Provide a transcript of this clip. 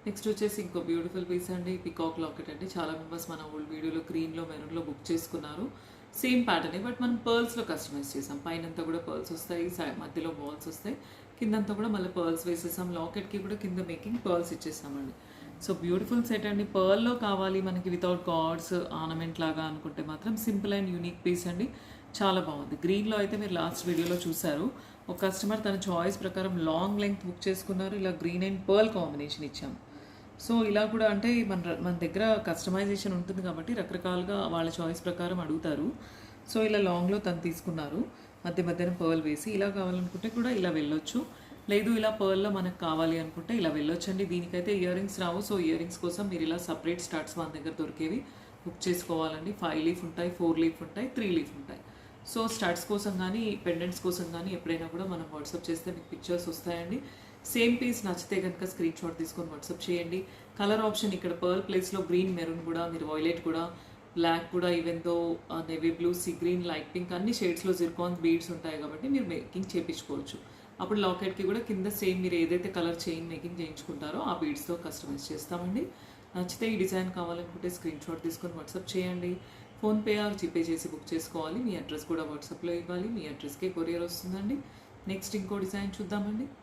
Next వచ్చేసి ఇంకో beautiful piece అండి, పికాక్ లాకెట్ అండి. చాలా మెంబర్స్ మన ఓల్డ్ వీడియోలో గ్రీన్లో మెరూన్లో బుక్ చేసుకున్నారు. సేమ్ ప్యాటర్నే, బట్ మనం పర్ల్స్లో కస్టమైజ్ చేసాం. పైనంతా కూడా పర్ల్స్ వస్తాయి, మధ్యలో బాల్స్ వస్తాయి, కిందంతా కూడా మళ్ళీ పర్ల్స్ వేసేసాం. లాకెట్కి కూడా కింద మేకింగ్ పర్ల్స్ ఇచ్చేసామండి. సో బ్యూటిఫుల్ సెట్ అండి. పర్ల్లో కావాలి మనకి వితౌట్ గాడ్స్ ఆర్నమెంట్ లాగా అనుకుంటే మాత్రం సింపుల్ అండ్ యూనిక్ పీస్ అండి. చాలా బాగుంది. గ్రీన్లో అయితే మీరు లాస్ట్ వీడియోలో చూసారు. ఒక కస్టమర్ తన చాయిస్ ప్రకారం లాంగ్ లెంగ్త్ బుక్ చేసుకున్నారు. ఇలా గ్రీన్ అండ్ పర్ల్ కాంబినేషన్ ఇచ్చాం. సో ఇలా కూడా అంటే మన దగ్గర కస్టమైజేషన్ ఉంటుంది కాబట్టి రకరకాలుగా వాళ్ళ చాయిస్ ప్రకారం అడుగుతారు. సో ఇలా లాంగ్లో తను తీసుకున్నారు, మధ్య మధ్యన పర్ల్ వేసి. ఇలా కావాలనుకుంటే కూడా ఇలా వెళ్ళొచ్చు, లేదు ఇలా పర్ల్లో మనకు కావాలి అనుకుంటే ఇలా వెళ్ళొచ్చండి. దీనికైతే ఇయర్ రింగ్స్ రావు. సో ఇయర్ రింగ్స్ కోసం మీరు ఇలా సపరేట్ స్టార్ట్స్ మన దగ్గర దొరికేవి బుక్ చేసుకోవాలండి. 5 లీఫ్ ఉంటాయి, 4 లీఫ్ ఉంటాయి, 3 లీఫ్ ఉంటాయి. సో స్టార్ట్స్ కోసం కానీ పెండెంట్స్ కోసం కానీ ఎప్పుడైనా కూడా మనం వాట్సాప్ చేస్తే మీకు పిక్చర్స్ వస్తాయండి. సేమ్ పీస్ నచ్చితే కనుక స్క్రీన్ షాట్ తీసుకొని వాట్సాప్ చేయండి. కలర్ ఆప్షన్ ఇక్కడ పర్ల్ ప్లేస్లో గ్రీన్, మెరూన్ కూడా, మీరు వైలెట్ కూడా, బ్లాక్ కూడా, even though navy blue, sea green, light pink అన్ని షేడ్స్లో జిర్కాన్ బీడ్స్ ఉంటాయి కాబట్టి మీరు మేకింగ్ చేయించుకోవచ్చు. అప్పుడు లాకెట్కి కూడా కింద సేమ్ మీరు ఏదైతే కలర్ చైన్ మేకింగ్ చేయించుకుంటారో ఆ బీడ్స్తో కస్టమైజ్ చేస్తామండి. నచ్చితే ఈ డిజైన్ కావాలనుకుంటే స్క్రీన్ షాట్ తీసుకొని వాట్సాప్ చేయండి. ఫోన్పే ఆర్ జీపే చేసి బుక్ చేసుకోవాలి. మీ అడ్రస్ కూడా వాట్సాప్లో ఇవ్వాలి. మీ అడ్రస్కే కొరియర్ వస్తుందండి. నెక్స్ట్ ఇంకో డిజైన్ చూద్దామండి.